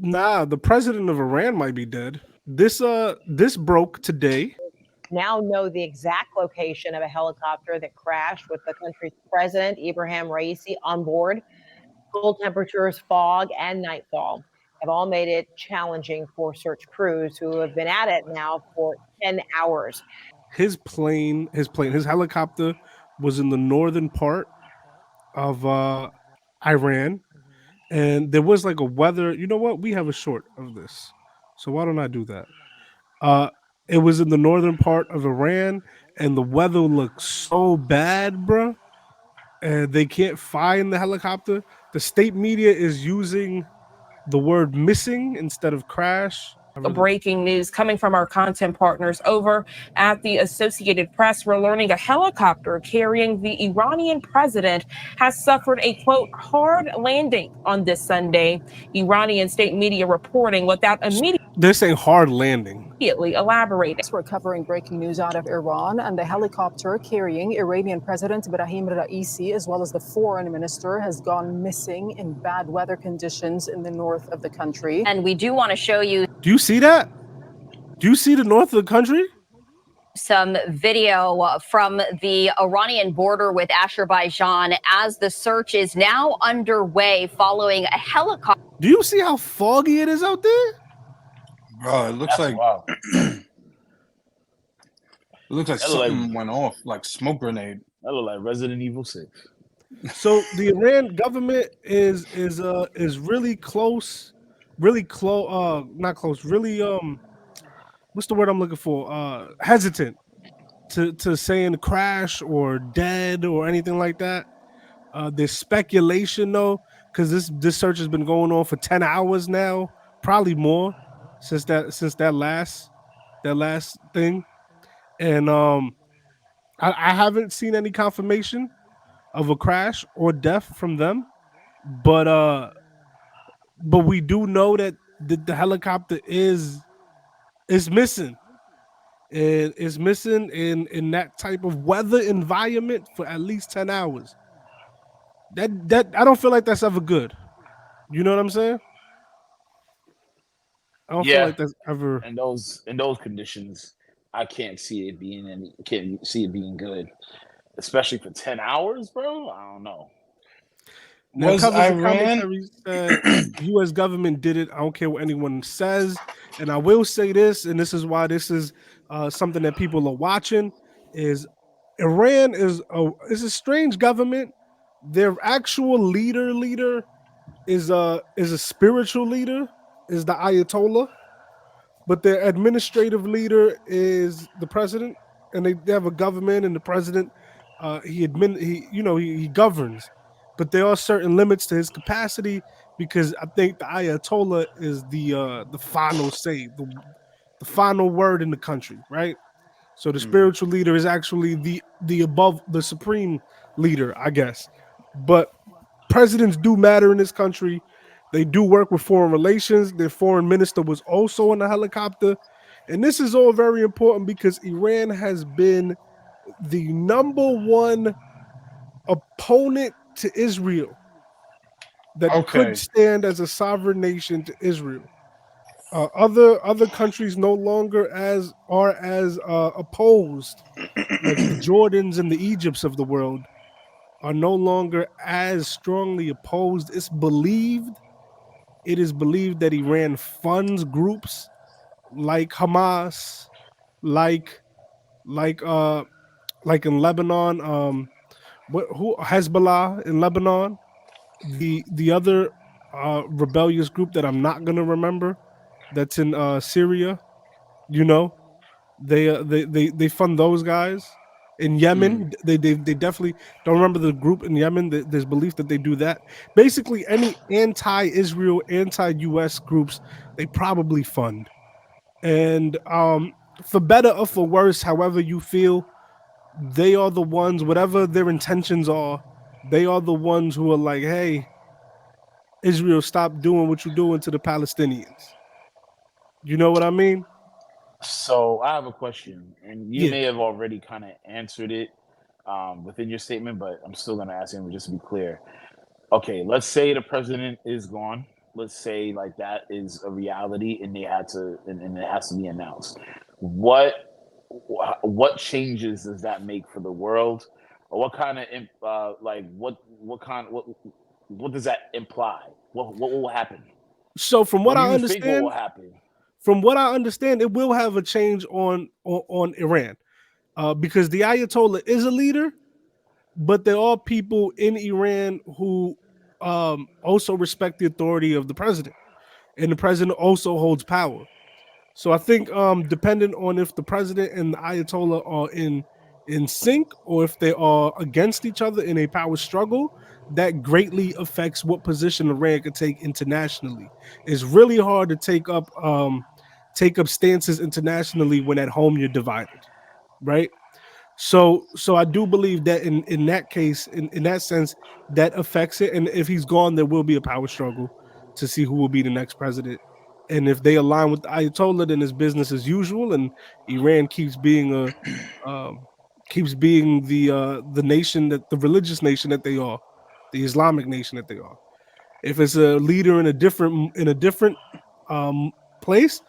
Nah, the president of Iran might be dead. This broke today. Now know the exact location of a helicopter that crashed with the country's president, Ebrahim Raisi, on board. Cold temperatures, fog, and nightfall have all made it challenging for search crews who have been at it now for 10 hours. His helicopter was in the northern part of Iran, and there was like a weather. You know what? We have a short of this, so why don't I do that? Uh, it was in the northern part of Iran, and the weather looked so bad, bruh. And they can't find the helicopter. The state media is using the word missing instead of crash. Breaking news coming from our content partners over at the Associated Press. We're learning a helicopter carrying the Iranian president has suffered a, quote, hard landing on this Sunday. Iranian state media reporting without immediate. They're saying hard landing. Elaborating. We're covering breaking news out of Iran, and the helicopter carrying Iranian President Ebrahim Raisi, as well as the foreign minister, has gone missing in bad weather conditions in the north of the country. And we do want to show you. Do you see that? Do you see the north of the country? Some video from the Iranian border with Azerbaijan as the search is now underway following a helicopter. Do you see how foggy it is out there? Bro, it looks like wow. It looks like something went off, like smoke grenade. That look like Resident Evil 6. So the Iran government is really close, not close, really what's the word I'm looking for? Hesitant to saying crash or dead or anything like that. There's speculation though, because this search has been going on for 10 hours now, probably more since that last thing. And I haven't seen any confirmation of a crash or death from them, but we do know that the helicopter is missing. And it's missing in that type of weather environment for at least 10 hours. That I don't feel like that's ever good. You know what I'm saying? I don't feel like that's ever in those conditions. I can't see it being good, especially for 10 hours, bro. I don't know. Now, was Iran? U.S. government did it. I don't care what anyone says, and I will say this, and this is why this is something that people are watching. Is Iran is a strange government. Their actual leader is a spiritual leader, is the Ayatollah, but their administrative leader is the president, and they have a government, and the president he governs. But there are certain limits to his capacity because I think the Ayatollah is the final say, the final word in the country, right? So the spiritual leader is actually the above the supreme leader, I guess. But presidents do matter in this country. They do work with foreign relations. Their foreign minister was also on the helicopter. And this is all very important because Iran has been the number one opponent to Israel that could stand as a sovereign nation to Israel. Other countries no longer are as opposed, like the Jordans and the Egypts of the world are no longer as strongly opposed. It is believed that Iran funds groups like Hamas, like in Lebanon, who Hezbollah in Lebanon, the other rebellious group that I'm not gonna remember, that's in Syria. You know, they fund those guys. In Yemen, they definitely don't remember the group in Yemen. There's belief that they do that. Basically, any anti-Israel, anti-US groups, they probably fund. And for better or for worse, however you feel, they are the ones, whatever their intentions are, they are the ones who are like, hey, Israel, stop doing what you're doing to the Palestinians. You know what I mean? So I have a question, and you may have already kind of answered it within your statement, but I'm still going to ask him just to be clear. Okay, let's say the president is gone. let's say like that is a reality, and they had to, and it has to be announced. What changes does that make for the world, or what kind of like what does that imply? What will happen? So What do you think what will happen? from what I understand, it will have a change on Iran, because the Ayatollah is a leader, but there are people in Iran who also respect the authority of the president, and the president also holds power. So I think, depending on if the president and the Ayatollah are in sync, or if they are against each other in a power struggle, that greatly affects what position Iran could take internationally. It's really hard to take up stances internationally when at home you're divided, right? So I do believe that in that case, in that sense, that affects it. And if he's gone, there will be a power struggle to see who will be the next president. And if they align with the Ayatollah, then it's business as usual, and Iran keeps being the nation, that the religious nation that they are, the Islamic nation that they are. If it's a leader in a different place,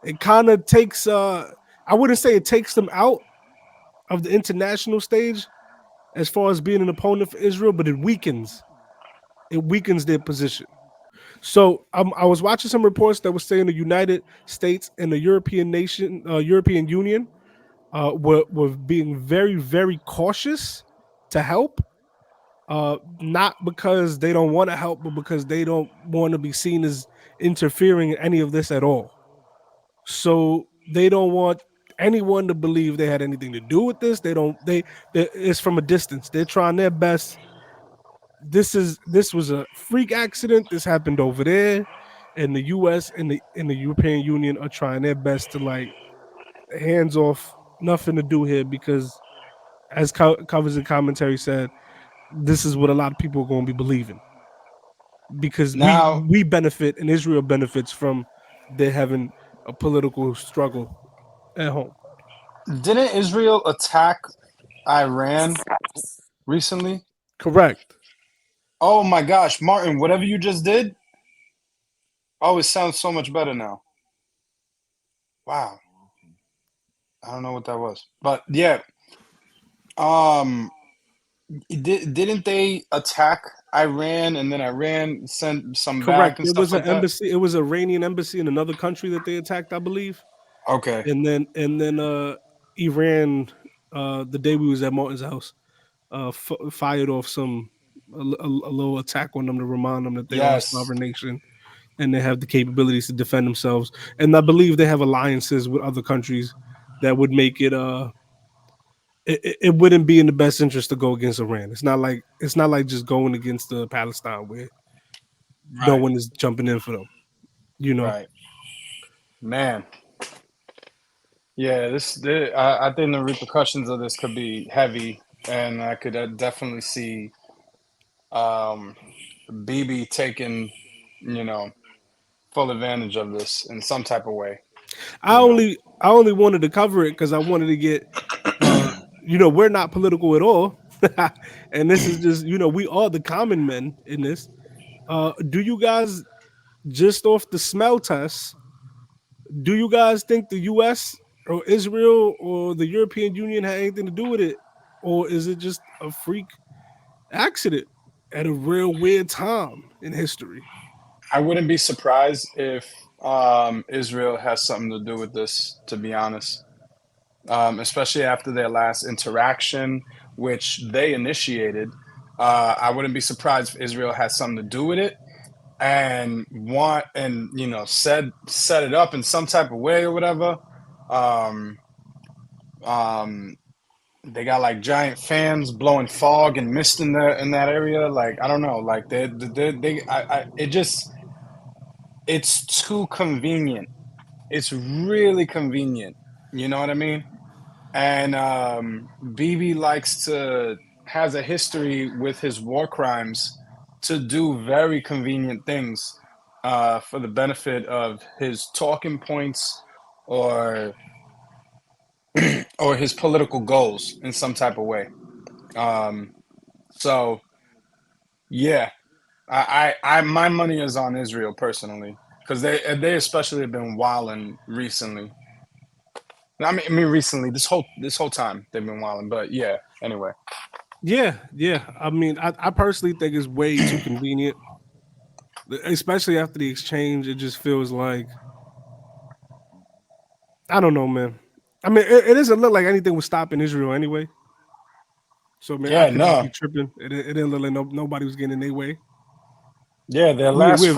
it kind of takes I wouldn't say it takes them out of the international stage as far as being an opponent for Israel, but it weakens their position. So I was watching some reports that were saying the United States and the European Union, were being very, very cautious to help, not because they don't want to help, but because they don't want to be seen as interfering in any of this at all. So they don't want anyone to believe they had anything to do with this. It's from a distance. They're trying their best. This was a freak accident. This happened over there, and the U.S. and the European Union are trying their best to, like, hands off, nothing to do here, because as covers and commentary said, this is what a lot of people are going to be believing, because Now, we benefit and Israel benefits from their having a political struggle at home. didn't Israel attack Iran recently? Correct. Oh my gosh, Martin, whatever you just did, oh, it sounds so much better now. Wow. I don't know what that was. But yeah, um didn't they attack Iran and then Iran sent some back Correct. and It stuff was an like that? embassy. It was an Iranian embassy in another country that they attacked, I believe. Okay. And then Iran, the day we was at Martin's house, fired off a little attack on them to remind them that they are a Yes. sovereign nation and they have the capabilities to defend themselves. And I believe they have alliances with other countries that would make it wouldn't be in the best interest to go against Iran. It's not like just going against Palestine, where no Right. one is jumping in for them. Right. Man. Yeah, I think the repercussions of this could be heavy, and I could definitely see BB taking, you know, full advantage of this in some type of way. I only wanted to cover it because I wanted to get, we're not political at all, and this is just, we are the common men in this. Do you guys, just off the smell test, do you guys think the U.S. or Israel or the European Union had anything to do with it, or is it just a freak accident at a real weird time in history? I wouldn't be surprised if Israel has something to do with this, to be honest. Especially after their last interaction, which they initiated. I wouldn't be surprised if Israel has something to do with it and set it up in some type of way or whatever. Um, um, they got like giant fans blowing fog and mist in that area. Like I don't know, like it's too convenient. It's really convenient. You know what I mean? And Bibi has a history with his war crimes to do very convenient things for the benefit of his talking points or or his political goals in some type of way. So yeah, My money is on Israel personally because they especially have been wilding recently. I mean recently this whole time they've been wilding, but yeah. Anyway, Yeah, yeah. I mean, I personally think it's way too convenient, especially after the exchange. It just feels like I don't know, man. I mean, it doesn't look like anything was stopping Israel anyway. So man, I yeah, could just be no, tripping. It didn't look like nobody was getting in their way. yeah, We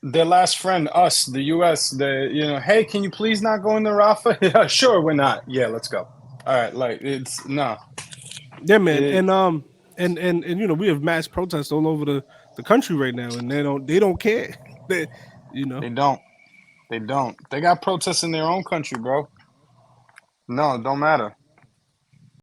their last friend, us, the U.S. Hey, can you please not go into Rafah? Yeah, sure, we're not. Yeah, let's go. All right, like it's no, yeah, man, it, and we have mass protests all over the country right now, and they don't care. they, you know, they don't, they don't. They got protests in their own country, bro. No, it don't matter.